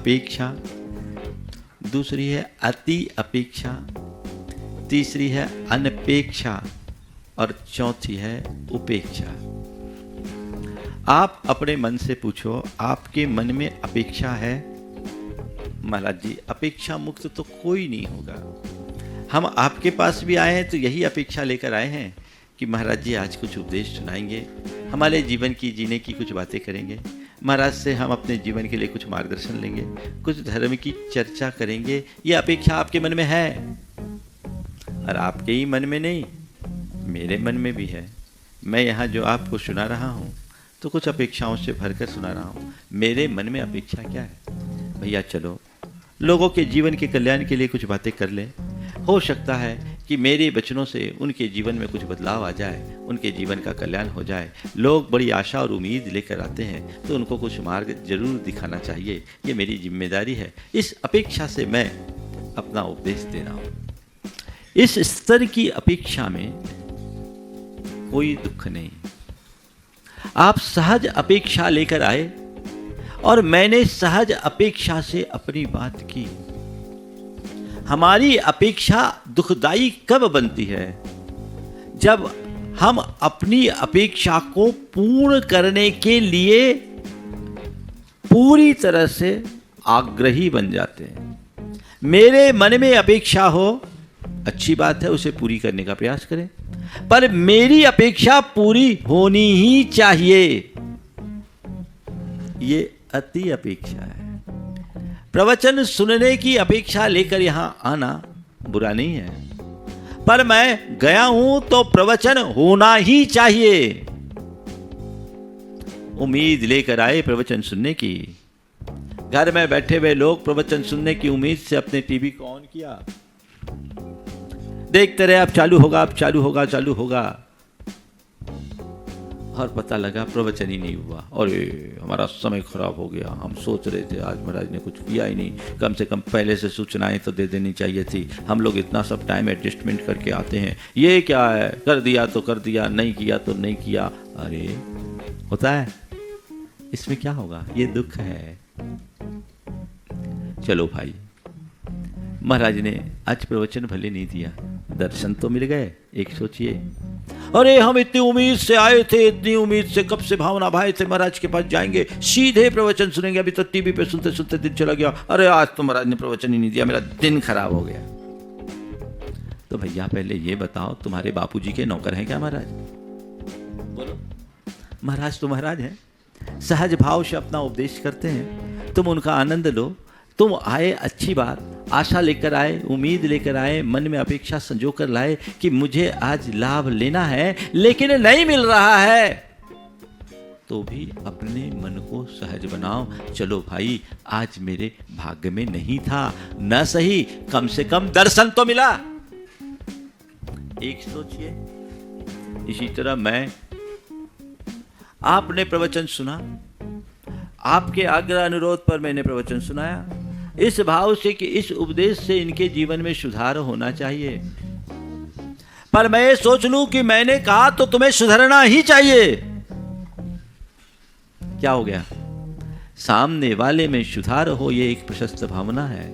अपेक्षा, दूसरी है अति अपेक्षा, तीसरी है अनपेक्षा और चौथी है उपेक्षा। आप अपने मन से पूछो, आपके मन में अपेक्षा है? महाराज जी, अपेक्षा मुक्त तो कोई नहीं होगा। हम आपके पास भी आए हैं तो यही अपेक्षा लेकर आए हैं कि महाराज जी आज कुछ उपदेश सुनाएंगे, हमारे जीवन की जीने की कुछ बातें करेंगे, महाराज से हम अपने जीवन के लिए कुछ मार्गदर्शन लेंगे, कुछ धर्म की चर्चा करेंगे। ये अपेक्षा आपके मन में है, और आपके ही मन में नहीं, मेरे मन में भी है। मैं यहाँ जो आपको सुना रहा हूँ तो कुछ अपेक्षाओं से भरकर सुना रहा हूँ। मेरे मन में अपेक्षा क्या है? भैया चलो लोगों के जीवन के कल्याण के लिए कुछ बातें कर लें। हो सकता है कि मेरे वचनों से उनके जीवन में कुछ बदलाव आ जाए, उनके जीवन का कल्याण हो जाए। लोग बड़ी आशा और उम्मीद लेकर आते हैं तो उनको कुछ मार्ग जरूर दिखाना चाहिए, ये मेरी जिम्मेदारी है। इस अपेक्षा से मैं अपना उपदेश दे रहा हूँ। इस स्तर की अपेक्षा में कोई दुख नहीं। आप सहज अपेक्षा लेकर आए और मैंने सहज अपेक्षा से अपनी बात की। हमारी अपेक्षा दुखदाई कब बनती है? जब हम अपनी अपेक्षा को पूर्ण करने के लिए पूरी तरह से आग्रही बन जाते हैं। मेरे मन में अपेक्षा हो, अच्छी बात है, उसे पूरी करने का प्रयास करें, पर मेरी अपेक्षा पूरी होनी ही चाहिए। ये अति अपेक्षा है। प्रवचन सुनने की अपेक्षा लेकर यहां आना बुरा नहीं है, पर मैं गया हूं तो प्रवचन होना ही चाहिए। उम्मीद लेकर आए प्रवचन सुनने की। घर में बैठे हुए लोग प्रवचन सुनने की उम्मीद से अपने टीवी को ऑन किया, देखते रहे अब चालू होगा, अब चालू होगा, चालू होगा, और पता लगा प्रवचन ही नहीं हुआ। अरे हमारा समय खराब हो गया, हम सोच रहे थे आज महाराज ने कुछ किया ही नहीं, कम से कम पहले से सूचनाएं तो दे देनी चाहिए थी। हम लोग इतना सब टाइम एडजस्टमेंट करके आते हैं, ये क्या है, कर दिया तो कर दिया, नहीं किया तो नहीं किया। अरे होता है, इसमें क्या होगा, ये दुख है। चलो भाई, महाराज ने आज प्रवचन भले नहीं दिया, दर्शन तो मिल गए। एक सोचिए, अरे हम इतनी उम्मीद से आए थे, इतनी उम्मीद से कब से भावना भाई थे महाराज के पास जाएंगे, सीधे प्रवचन सुनेंगे। अभी तो टीवी पे सुनते सुनते दिन चला गया। अरे आज तो महाराज ने प्रवचन ही नहीं दिया, मेरा दिन खराब हो गया। तो भैया पहले ये बताओ, तुम्हारे बापूजी के नौकर हैं क्या महाराज? बोलो। महाराज तो महाराज हैं, सहज भाव से अपना उपदेश करते हैं, तुम उनका आनंद लो। तुम आए, अच्छी बात, आशा लेकर आए, उम्मीद लेकर आए, मन में अपेक्षा संजो कर लाए कि मुझे आज लाभ लेना है, लेकिन नहीं मिल रहा है, तो भी अपने मन को सहज बनाओ। चलो भाई, आज मेरे भाग्य में नहीं था, न सही कम से कम दर्शन तो मिला। एक सोचिए, इसी तरह मैं, आपने प्रवचन सुना, आपके आग्रह अनुरोध पर मैंने प्रवचन सुनाया, इस भाव से कि इस उपदेश से इनके जीवन में सुधार होना चाहिए। पर मैं ये सोच लूं कि मैंने कहा तो तुम्हें सुधरना ही चाहिए। क्या हो गया? सामने वाले में सुधार हो, ये एक प्रशस्त भावना है,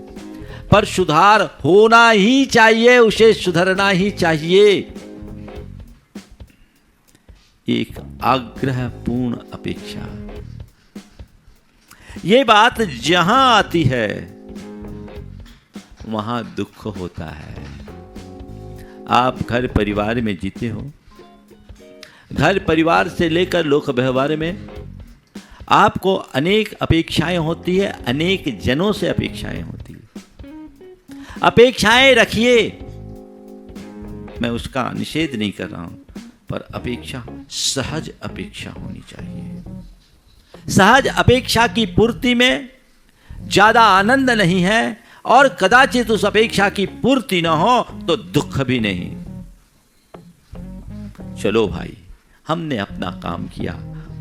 पर सुधार होना ही चाहिए, उसे सुधरना ही चाहिए। एक आग्रहपूर्ण अपेक्षा, ये बात जहां आती है वहां दुख होता है। आप घर परिवार में जीते हो, घर परिवार से लेकर लोक व्यवहार में आपको अनेक अपेक्षाएं होती है, अनेक जनों से अपेक्षाएं होती है। अपेक्षाएं रखिए, मैं उसका निषेध नहीं कर रहा हूं, पर अपेक्षा सहज अपेक्षा होनी चाहिए। सहज अपेक्षा की पूर्ति में ज्यादा आनंद नहीं है, और कदाचित उस अपेक्षा की पूर्ति न हो तो दुख भी नहीं। चलो भाई, हमने अपना काम किया,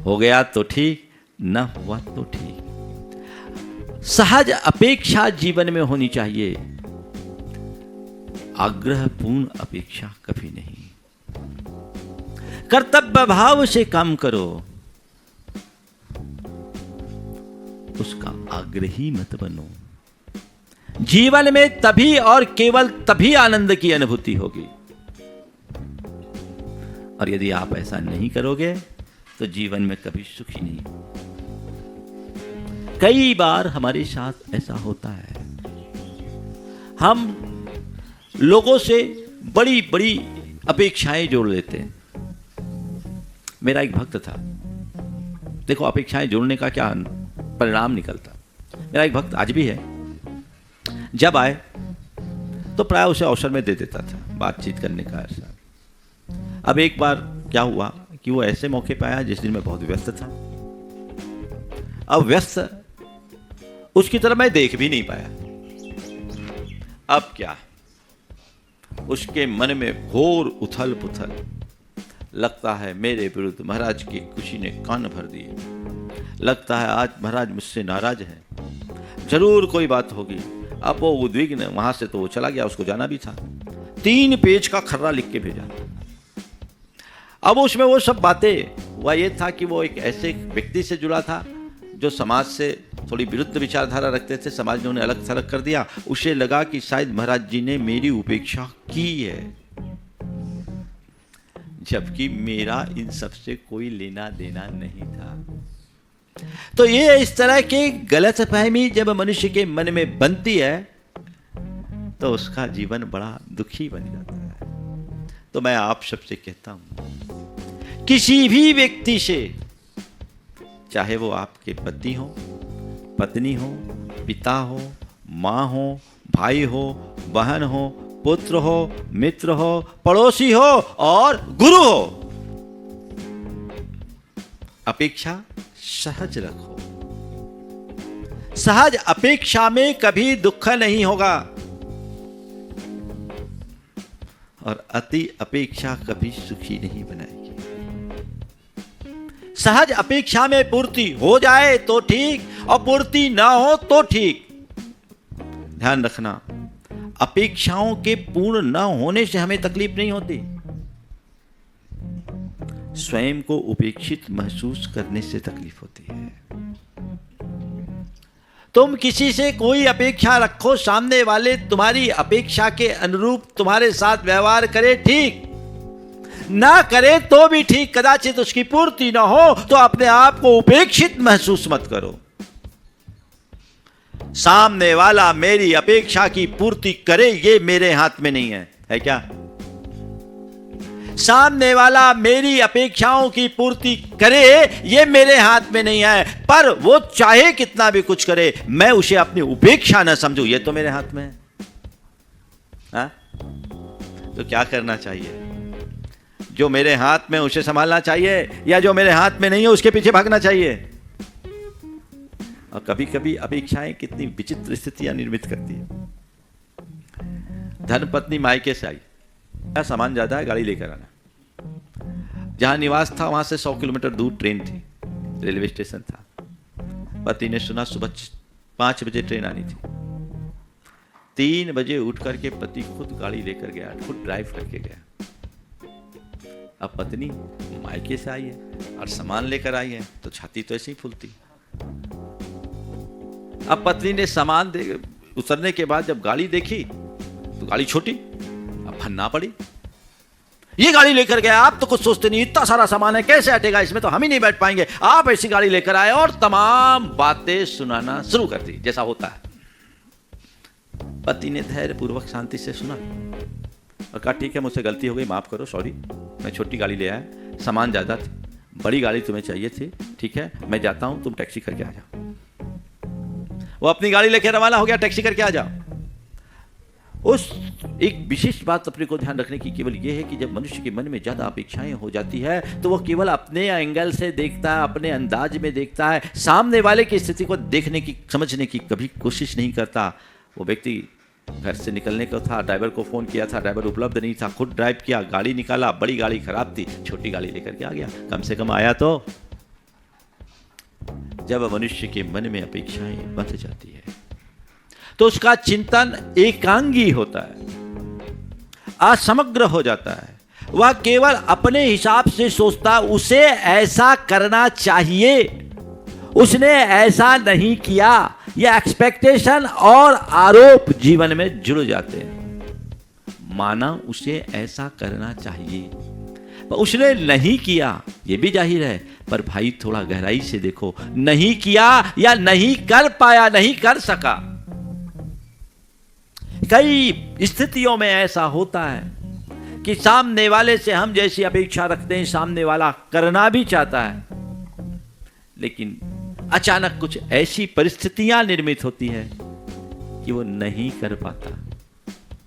हो गया तो ठीक, न हुआ तो ठीक। सहज अपेक्षा जीवन में होनी चाहिए, आग्रहपूर्ण अपेक्षा कभी नहीं। कर्तव्य भाव से काम करो। उसका आग्रही मत बनो। जीवन में तभी और केवल तभी आनंद की अनुभूति होगी, और यदि आप ऐसा नहीं करोगे तो जीवन में कभी सुखी नहीं। कई बार हमारे साथ ऐसा होता है, हम लोगों से बड़ी बड़ी अपेक्षाएं जोड़ लेते हैं। मेरा एक भक्त था, देखो अपेक्षाएं जोड़ने का क्या परिणाम निकलता। मेरा एक भक्त आज भी है, जब आए तो प्राय उसे अवसर में दे देता था बातचीत करने का ऐसा। अब एक बार क्या हुआ कि वो ऐसे मौके पे आया जिस दिन मैं बहुत व्यस्त था। अब व्यस्त उसकी तरफ मैं देख भी नहीं पाया। अब क्या, उसके मन में घोर उथल पुथल, लगता है मेरे विरुद्ध महाराज की खुशी ने कान भर दिए, लगता है आज महाराज मुझसे नाराज है, जरूर कोई बात होगी। अब वो उद्विग्न, वहां से तो वो चला गया, उसको जाना भी था। 3 पेज का खर्रा लिख के भेजा। अब उसमें वो सब बातें, वह ये था कि वो एक ऐसे व्यक्ति से जुड़ा था जो समाज से थोड़ी विरुद्ध विचारधारा रखते थे, समाज ने उन्हें अलग थलग कर दिया। उसे लगा कि शायद महाराज जी ने मेरी उपेक्षा की है, जबकि मेरा इन सब से कोई लेना देना नहीं था। तो ये इस तरह की गलतफहमी जब मनुष्य के मन में बनती है तो उसका जीवन बड़ा दुखी बन जाता है। तो मैं आप सबसे कहता हूं, किसी भी व्यक्ति से, चाहे वो आपके पति हो, पत्नी हो, पिता हो, माँ हो, भाई हो, बहन हो, पुत्र हो, मित्र हो, पड़ोसी हो और गुरु हो, अपेक्षा सहज रखो। सहज अपेक्षा में कभी दुख नहीं होगा, और अति अपेक्षा कभी सुखी नहीं बनाएगी। सहज अपेक्षा में पूर्ति हो जाए तो ठीक, और पूर्ति ना हो तो ठीक। ध्यान रखना, अपेक्षाओं के पूर्ण न होने से हमें तकलीफ नहीं होती, स्वयं को उपेक्षित महसूस करने से तकलीफ होती है। तुम किसी से कोई अपेक्षा रखो, सामने वाले तुम्हारी अपेक्षा के अनुरूप तुम्हारे साथ व्यवहार करे, ठीक, ना करे तो भी ठीक, कदाचित उसकी पूर्ति ना हो तो अपने आप को उपेक्षित महसूस मत करो। सामने वाला मेरी अपेक्षा की पूर्ति करे ये मेरे हाथ में नहीं है क्या? सामने वाला मेरी अपेक्षाओं की पूर्ति करे ये मेरे हाथ में नहीं है, पर वो चाहे कितना भी कुछ करे, मैं उसे अपनी उपेक्षा न समझूं, ये तो मेरे हाथ में है। हा? तो क्या करना चाहिए? जो मेरे हाथ में उसे संभालना चाहिए, या जो मेरे हाथ में नहीं है उसके पीछे भागना चाहिए? और कभी कभी अपेक्षाएं कितनी विचित्र स्थितियां निर्मित करती है। धर्मपत्नी मायके से आई, क्या सामान ज्यादा है, गाड़ी लेकर आना। जहां निवास था वहां से 100 किलोमीटर दूर ट्रेन थी, रेलवे स्टेशन था। पति ने सुना सुबह 5 बजे ट्रेन आनी थी। 3 बजे उठ करके पति खुद गाड़ी लेकर गया, खुद ड्राइव करके गया। अब पत्नी मायके से आई है और सामान लेकर आई है तो छाती तो ऐसे ही फूलती। अब पत्नी ने सामान उतरने के बाद जब गाड़ी देखी तो गाड़ी छोटी, अब भनना पड़ी। ये गाड़ी लेकर गया, आप तो कुछ सोचते नहीं, इतना सारा सामान है, कैसे हटेगा इसमें, तो हम ही नहीं बैठ पाएंगे, आप ऐसी गाड़ी लेकर आए, और तमाम बातें सुनाना शुरू कर दी जैसा होता है। पति ने धैर्य पूर्वक शांति से सुना और कहा ठीक है, मुझसे गलती हो गई, माफ करो, सॉरी, मैं छोटी गाड़ी ले आया, सामान ज्यादा थी, बड़ी गाड़ी तुम्हें चाहिए थी, ठीक है मैं जाता हूं, तुम टैक्सी करके आ जाओ। वो अपनी गाड़ी लेकर रवाना हो गया, टैक्सी करके आ जाओ। उस एक विशेष बात अपने को ध्यान रखने की केवल यह है कि जब मनुष्य के मन में ज्यादा अपेक्षाएं हो जाती है तो वो केवल अपने एंगल से देखता है, अपने अंदाज में देखता है, सामने वाले की स्थिति को देखने की, समझने की कभी कोशिश नहीं करता। वो व्यक्ति घर से निकलने को था, ड्राइवर को फोन किया था, ड्राइवर उपलब्ध नहीं था, खुद ड्राइव किया, गाड़ी निकाला, बड़ी गाड़ी खराब थी, छोटी गाड़ी लेकर के आ गया, कम से कम आया तो। जब मनुष्य के मन में अपेक्षाएं बंध जाती है तो उसका चिंतन एकांगी होता है, असमग्र हो जाता है। वह केवल अपने हिसाब से सोचता, उसे ऐसा करना चाहिए, उसने ऐसा नहीं किया। यह एक्सपेक्टेशन और आरोप जीवन में जुड़ जाते हैं। माना उसे ऐसा करना चाहिए, पर उसने नहीं किया, यह भी जाहिर है। पर भाई थोड़ा गहराई से देखो, नहीं किया या नहीं कर पाया, नहीं कर सका। कई स्थितियों में ऐसा होता है कि सामने वाले से हम जैसी अपेक्षा रखते हैं, सामने वाला करना भी चाहता है, लेकिन अचानक कुछ ऐसी परिस्थितियां निर्मित होती है कि वो नहीं कर पाता।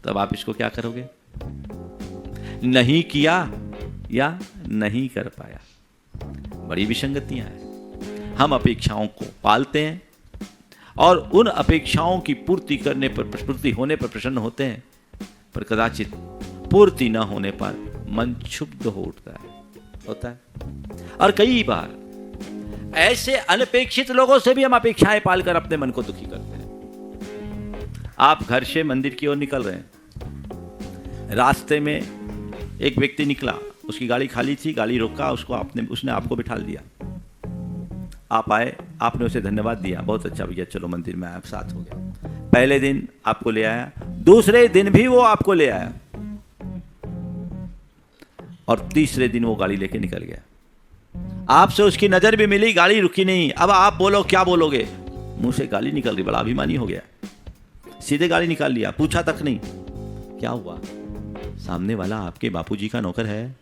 तब आप इसको क्या करोगे? नहीं किया या नहीं कर पाया। बड़ी विसंगतियां हैं। हम अपेक्षाओं को पालते हैं और उन अपेक्षाओं की पूर्ति करने पर, पूर्ति होने पर प्रसन्न होते हैं, पर कदाचित पूर्ति न होने पर मन क्षुब्ध होता है। और कई बार ऐसे अनपेक्षित लोगों से भी हम अपेक्षाएं पालकर अपने मन को दुखी करते हैं। आप घर से मंदिर की ओर निकल रहे हैं, रास्ते में एक व्यक्ति निकला, उसकी गाड़ी खाली थी, गाड़ी रोका, उसने आपको बिठा दिया। आप आए, आपने उसे धन्यवाद दिया, बहुत अच्छा भैया, चलो मंदिर में आप साथ हो गया। पहले दिन आपको ले आया, दूसरे दिन भी वो आपको ले आया, और तीसरे दिन वो गाड़ी लेके निकल गया। आपसे उसकी नजर भी मिली, गाड़ी रुकी नहीं। अब आप बोलो, क्या बोलोगे? मुंह से गाली निकल गई, बड़ा अभिमानी हो गया, सीधे गाड़ी निकाल लिया, पूछा तक नहीं क्या हुआ। सामने वाला आपके बापूजी का नौकर है।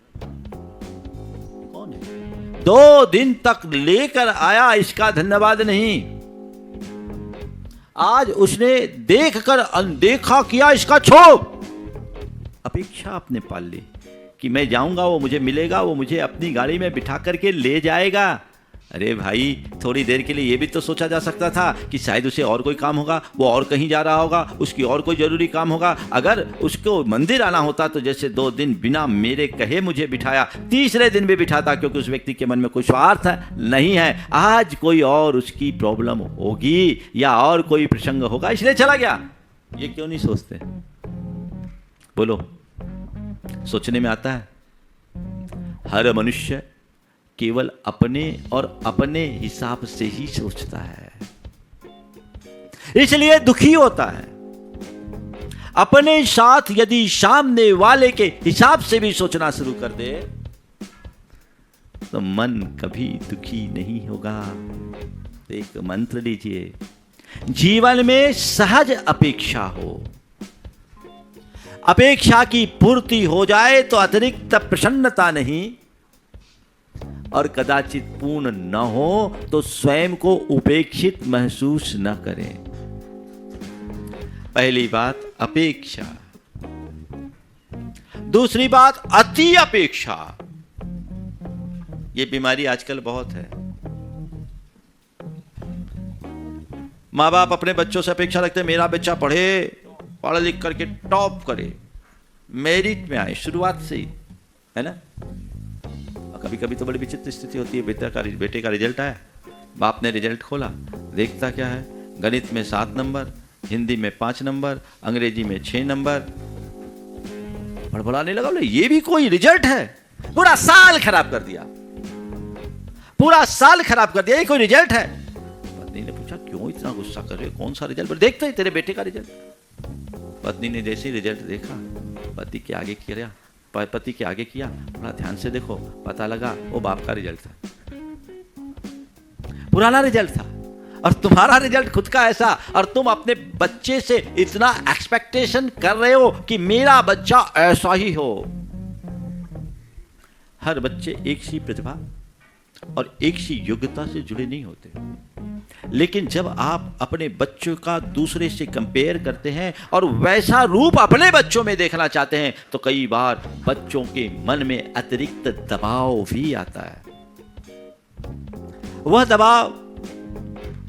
कौन है? 2 दिन तक लेकर आया, इसका धन्यवाद नहीं। आज उसने देखकर अनदेखा किया, इसका क्षोभ। अपेक्षा आपने पाल ली कि मैं जाऊंगा, वो मुझे मिलेगा, वो मुझे अपनी गाड़ी में बिठा करके ले जाएगा। अरे भाई, थोड़ी देर के लिए ये भी तो सोचा जा सकता था कि शायद उसे और कोई काम होगा, वो और कहीं जा रहा होगा, उसकी और कोई जरूरी काम होगा। अगर उसको मंदिर आना होता तो जैसे 2 दिन बिना मेरे कहे मुझे बिठाया, तीसरे दिन भी बिठाता, क्योंकि उस व्यक्ति के मन में कोई स्वार्थ नहीं है। आज कोई और उसकी प्रॉब्लम होगी या और कोई प्रसंग होगा, इसलिए चला गया। ये क्यों नहीं सोचते? बोलो, सोचने में आता है। हर मनुष्य केवल अपने और अपने हिसाब से ही सोचता है, इसलिए दुखी होता है। अपने साथ यदि सामने वाले के हिसाब से भी सोचना शुरू कर दे तो मन कभी दुखी नहीं होगा। तो एक मंत्र लीजिए, जीवन में सहज अपेक्षा हो, अपेक्षा की पूर्ति हो जाए तो अतिरिक्त प्रसन्नता नहीं, और कदाचित पूर्ण न हो तो स्वयं को उपेक्षित महसूस न करें। पहली बात अपेक्षा। दूसरी बात अति अपेक्षा। यह बीमारी आजकल बहुत है। मां बाप अपने बच्चों से अपेक्षा रखते हैं, मेरा बच्चा पढ़े, पढ़ लिख करके टॉप करे, मेरिट में आए शुरुआत से ही, है ना। कभी कभी तो बड़ी विचित्र स्थिति होती है, बेटे का रिजल्ट आया, बाप ने रिजल्ट खोला, देखता क्या है, गणित में 7 नंबर, हिंदी में 5 नंबर, अंग्रेजी में 6 नंबर। बड़बड़ाने लगा, बोले ये भी कोई रिजल्ट है? पूरा साल खराब कर दिया, पूरा साल खराब कर दिया, ये कोई रिजल्ट है? पत्नी ने पूछा, क्यों इतना गुस्सा कर रहे हो, कौन सा रिजल्ट? देखते ही तेरे बेटे का रिजल्ट। पत्नी ने जैसे ही रिजल्ट देखा, पति के आगे किया, थोड़ा ध्यान से देखो, पता लगा वो बाप का रिजल्ट था, पुराना रिजल्ट था, और तुम्हारा रिजल्ट खुद का ऐसा, और तुम अपने बच्चे से इतना एक्सपेक्टेशन कर रहे हो कि मेरा बच्चा ऐसा ही हो। हर बच्चे एक सी प्रतिभा और एक सी योग्यता से जुड़े नहीं होते, लेकिन जब आप अपने बच्चों का दूसरे से कंपेयर करते हैं और वैसा रूप अपने बच्चों में देखना चाहते हैं, तो कई बार बच्चों के मन में अतिरिक्त दबाव भी आता है। वह दबाव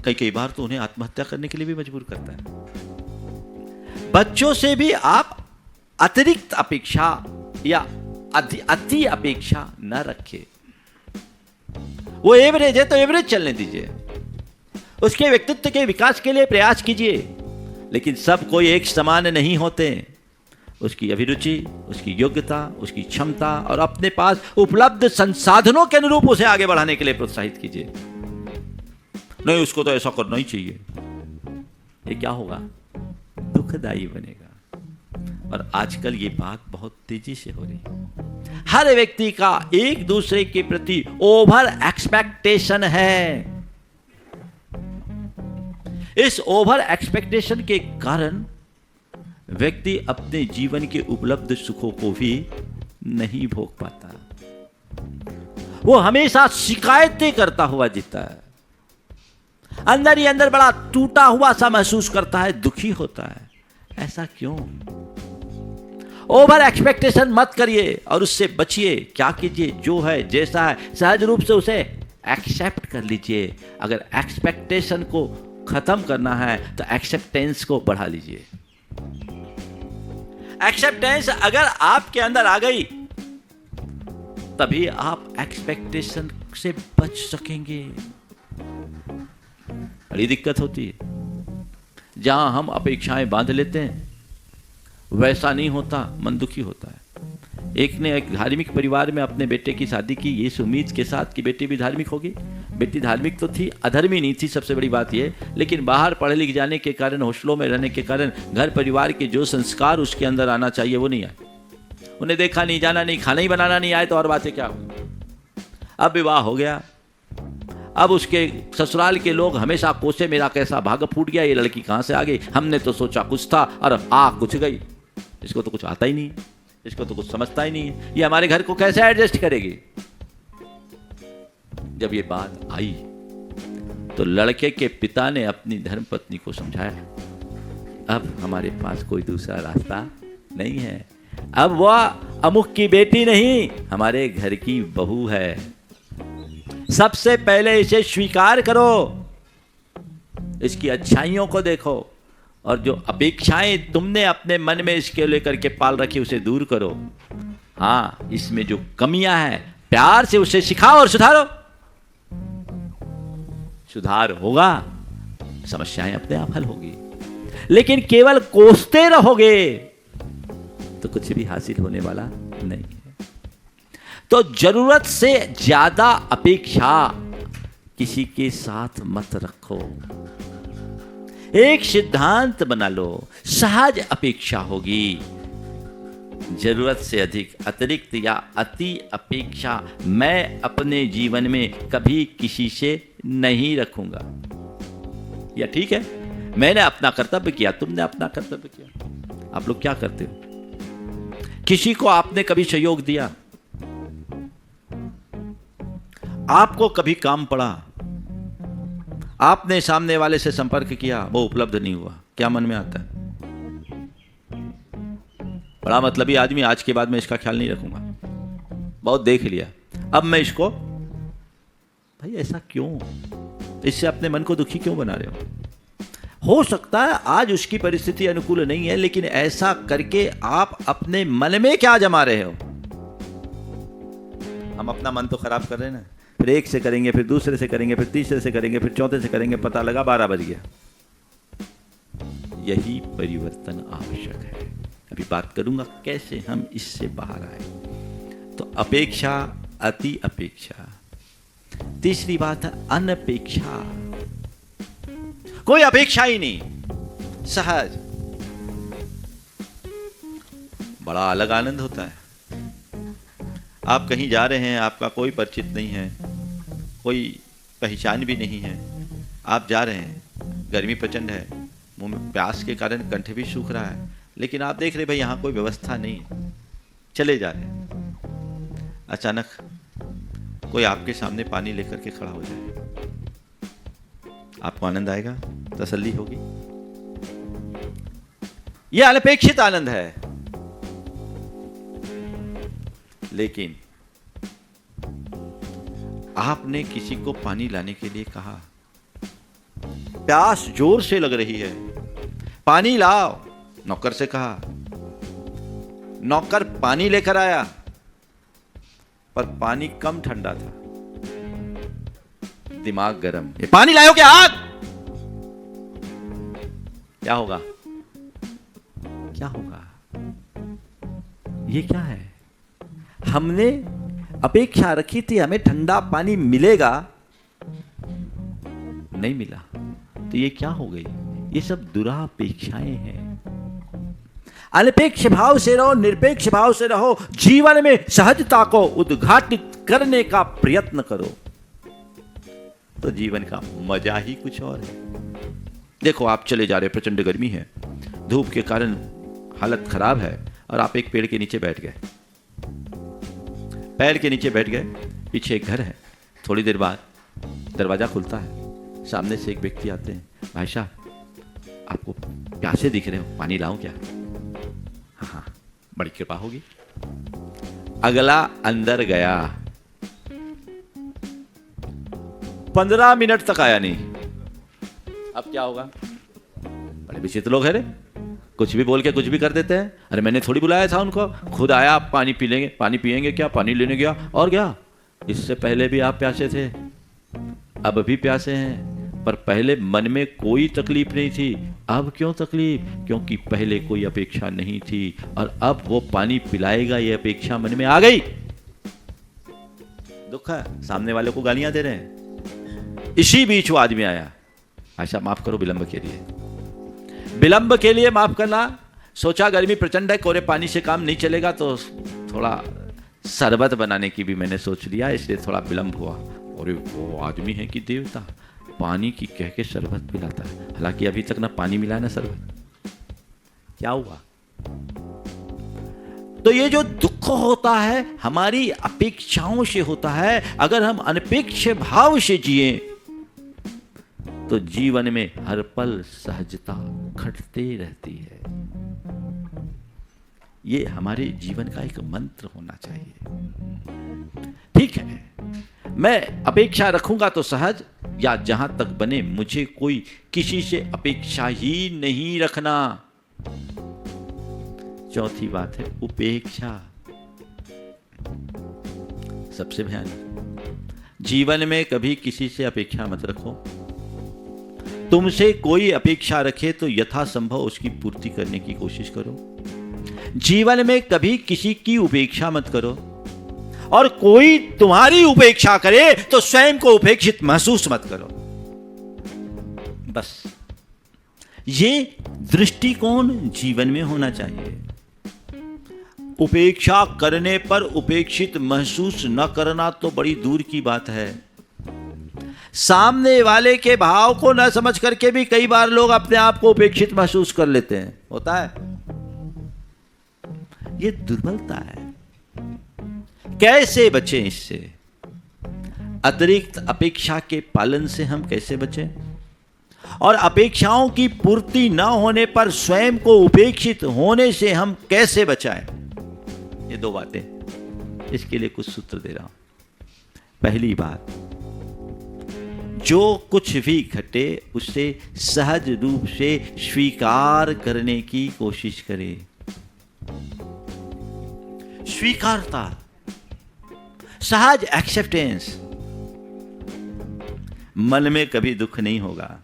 कई बार तो उन्हें आत्महत्या करने के लिए भी मजबूर करता है। बच्चों से भी आप अतिरिक्त अपेक्षा या अति अपेक्षा न रखें। वो एवरेज है तो एवरेज चलने दीजिए, उसके व्यक्तित्व के विकास के लिए प्रयास कीजिए, लेकिन सब कोई एक समान नहीं होते। उसकी अभिरुचि, उसकी योग्यता, उसकी क्षमता और अपने पास उपलब्ध संसाधनों के अनुरूप उसे आगे बढ़ाने के लिए प्रोत्साहित कीजिए। नहीं उसको तो ऐसा करना ही चाहिए, ये क्या होगा? दुखदाई बनेगा। और आजकल ये बात बहुत तेजी से हो रही है। हर व्यक्ति का एक दूसरे के प्रति ओवर एक्सपेक्टेशन है। इस ओवर एक्सपेक्टेशन के कारण व्यक्ति अपने जीवन के उपलब्ध सुखों को भी नहीं भोग पाता। वो हमेशा शिकायतें करता हुआ जीता है, अंदर ही अंदर बड़ा टूटा हुआ सा महसूस करता है, दुखी होता है। ऐसा क्यों? ओवर एक्सपेक्टेशन मत करिए और उससे बचिए। क्या कीजिए? जो है जैसा है सहज रूप से उसे एक्सेप्ट कर लीजिए। अगर एक्सपेक्टेशन को खत्म करना है तो एक्सेप्टेंस को बढ़ा लीजिए। एक्सेप्टेंस अगर आपके अंदर आ गई तभी आप एक्सपेक्टेशन से बच सकेंगे। बड़ी दिक्कत होती है जहां हम अपेक्षाएं बांध लेते हैं, वैसा नहीं होता, मन दुखी होता है। एक ने एक धार्मिक परिवार में अपने बेटे की शादी की, ये उम्मीद के साथ कि बेटी भी धार्मिक होगी। बेटी धार्मिक तो थी, अधर्मी नहीं थी, सबसे बड़ी बात ये। लेकिन बाहर पढ़े लिख जाने के कारण, हॉस्टलों में रहने के कारण घर परिवार के जो संस्कार उसके अंदर आना चाहिए वो नहीं आए। उन्हें देखा नहीं, जाना नहीं, खाना ही बनाना नहीं आए तो और बातें क्या हुई। अब विवाह हो गया, अब उसके ससुराल के लोग हमेशा कोसे मेरा कैसा भाग फूट गया, ये लड़की कहाँ से आ गई, हमने तो सोचा कुछ था और कुछ गई। इसको तो कुछ आता ही नहीं है, इसको तो कुछ समझता ही नहीं है, ये हमारे घर को कैसे एडजस्ट करेगी। जब ये बात आई तो लड़के के पिता ने अपनी धर्मपत्नी को समझाया, अब हमारे पास कोई दूसरा रास्ता नहीं है, अब वह अमुक की बेटी नहीं, हमारे घर की बहू है। सबसे पहले इसे स्वीकार करो, इसकी अच्छाइयों को देखो और जो अपेक्षाएं तुमने अपने मन में इसके लेकर के पाल रखी उसे दूर करो। हाँ, इसमें जो कमियां हैं प्यार से उसे सिखाओ और सुधारो। सुधार होगा, समस्याएं अपने आप हल होगी। लेकिन केवल कोसते रहोगे तो कुछ भी हासिल होने वाला नहीं है। तो जरूरत से ज्यादा अपेक्षा किसी के साथ मत रखो। एक सिद्धांत बना लो, सहज अपेक्षा होगी। जरूरत से अधिक, अतिरिक्त या अति अपेक्षा मैं अपने जीवन में कभी किसी से नहीं रखूंगा। या ठीक है, मैंने अपना कर्तव्य किया, तुमने अपना कर्तव्य किया। आप लोग क्या करते हो? किसी को आपने कभी सहयोग दिया, आपको कभी काम पड़ा, आपने सामने वाले से संपर्क किया, वो उपलब्ध नहीं हुआ, क्या मन में आता है? बड़ा मतलबी आदमी, आज के बाद मैं इसका ख्याल नहीं रखूंगा, बहुत देख लिया, अब मैं इसको। भाई ऐसा क्यों? इससे अपने मन को दुखी क्यों बना रहे हो सकता है आज उसकी परिस्थिति अनुकूल नहीं है, लेकिन ऐसा करके आप अपने मन में क्या जमा रहे हो? हम अपना मन तो खराब कर रहे हैं ना। फिर एक से करेंगे, फिर दूसरे से करेंगे, फिर तीसरे से करेंगे, फिर चौथे से करेंगे, पता लगा 12 बज गया। यही परिवर्तन आवश्यक है। अभी बात करूंगा कैसे हम इससे बाहर आए। तो अपेक्षा, अति अपेक्षा। तीसरी बात है अनपेक्षा। कोई अपेक्षा ही नहीं, सहज। बड़ा अलग आनंद होता है। आप कहीं जा रहे हैं, आपका कोई परिचित नहीं है, कोई पहचान भी नहीं है, आप जा रहे हैं, गर्मी प्रचंड है, मुंह में प्यास के कारण कंठ भी सूख रहा है, लेकिन आप देख रहे भाई यहाँ कोई व्यवस्था नहीं, चले जा रहे हैं। अचानक कोई आपके सामने पानी लेकर के खड़ा हो जाए, आपको आनंद आएगा, तसल्ली होगी। यह अनपेक्षित आनंद है। लेकिन आपने किसी को पानी लाने के लिए कहा, प्यास जोर से लग रही है, पानी लाओ, नौकर से कहा, नौकर पानी लेकर आया, पर पानी कम ठंडा था, दिमाग गरम, ये पानी लाओ क्या आग? क्या होगा? क्या होगा? ये क्या है? हमने अपेक्षा रखी थी हमें ठंडा पानी मिलेगा, नहीं मिला, तो ये क्या हो गई? ये सब दुरापेक्षाएं हैं। अनपेक्ष भाव से रहो, निरपेक्ष भाव से रहो, जीवन में सहजता को उद्घाटित करने का प्रयत्न करो, तो जीवन का मजा ही कुछ और है। देखो, आप चले जा रहे, प्रचंड गर्मी है, धूप के कारण हालत खराब है, और आप एक पेड़ के नीचे बैठ गए। पेड़ के नीचे बैठ गए, पीछे एक घर है। थोड़ी देर बाद दरवाजा खुलता है, सामने से एक व्यक्ति आते हैं। भाई साहब, आपको प्यासे दिख रहे हो, पानी लाऊं क्या? हाँ, बड़ी कृपा होगी। अगला अंदर गया, 15 मिनट तक आया नहीं। अब क्या होगा? बड़े विचित्र लोग हैं रे, कुछ भी बोल के कुछ भी कर देते हैं। अरे मैंने थोड़ी बुलाया था उनको, खुद आया। आप पानी पी लेंगे, पानी पिएंगे क्या? पानी लेने गया, और क्या, इससे पहले भी आप प्यासे थे, अब भी प्यासे हैं, पर पहले मन में कोई तकलीफ नहीं थी। अब क्यों तकलीफ? क्योंकि पहले कोई अपेक्षा नहीं थी, और अब वो पानी पिलाएगा ये अपेक्षा मन में आ गई। दुख है, सामने वाले को गालियां दे रहे हैं। इसी बीच वो आदमी आया, आशा माफ करो विलंब के लिए। विलंब के लिए माफ करना, सोचा गर्मी प्रचंड है, कोरे पानी से काम नहीं चलेगा, तो थोड़ा शरबत बनाने की भी मैंने सोच लिया, इसलिए थोड़ा विलंब हुआ। और वो आदमी है कि देवता, पानी की कह के शरबत पिलाता है, हालांकि अभी तक ना पानी मिला ना शरबत। क्या हुआ? तो ये जो दुख होता है हमारी अपेक्षाओं से होता है। अगर हम अनपेक्ष भाव से जिए तो जीवन में हर पल सहजता घटती रहती है। ये हमारे जीवन का एक मंत्र होना चाहिए। ठीक है, मैं अपेक्षा रखूंगा तो सहज, या जहां तक बने मुझे कोई किसी से अपेक्षा ही नहीं रखना। चौथी बात है उपेक्षा, सबसे भयानक। जीवन में कभी किसी से अपेक्षा मत रखो। तुमसे कोई अपेक्षा रखे तो यथासंभव उसकी पूर्ति करने की कोशिश करो। जीवन में कभी किसी की उपेक्षा मत करो, और कोई तुम्हारी उपेक्षा करे तो स्वयं को उपेक्षित महसूस मत करो। बस ये दृष्टिकोण जीवन में होना चाहिए। उपेक्षा करने पर उपेक्षित महसूस न करना तो बड़ी दूर की बात है। सामने वाले के भाव को न समझ करके भी कई बार लोग अपने आप को उपेक्षित महसूस कर लेते हैं। होता है, ये दुर्बलता है। कैसे बचें इससे? अतिरिक्त अपेक्षा के पालन से हम कैसे बचें? और अपेक्षाओं की पूर्ति न होने पर स्वयं को उपेक्षित होने से हम कैसे बचाएं? ये दो बातें, इसके लिए कुछ सूत्र दे रहा हूं। पहली बात, जो कुछ भी घटे उसे सहज रूप से स्वीकार करने की कोशिश करें। स्वीकारता, सहज एक्सेप्टेंस। मन में कभी दुख नहीं होगा।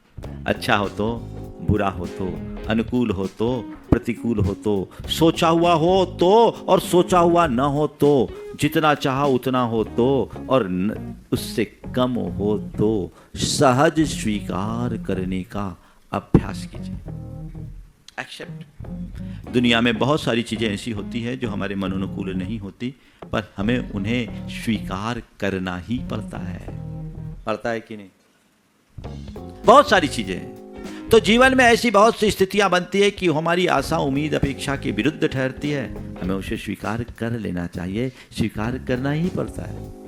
अच्छा हो तो, बुरा हो तो, अनुकूल हो तो, प्रतिकूल हो तो, सोचा हुआ हो तो और सोचा हुआ न हो तो, जितना चाहा उतना हो तो और उससे कम हो तो, सहज स्वीकार करने का अभ्यास कीजिए। एक्सेप्ट। दुनिया में बहुत सारी चीज़ें ऐसी होती है जो हमारे मनोनुकूल नहीं होती, पर हमें उन्हें स्वीकार करना ही पड़ता है कि नहीं? बहुत सारी चीज़ें हैं। तो जीवन में ऐसी बहुत सी स्थितियां बनती है कि हमारी आशा उम्मीद अपेक्षा के विरुद्ध ठहरती है। हमें उसे स्वीकार कर लेना चाहिए, स्वीकार करना ही पड़ता है।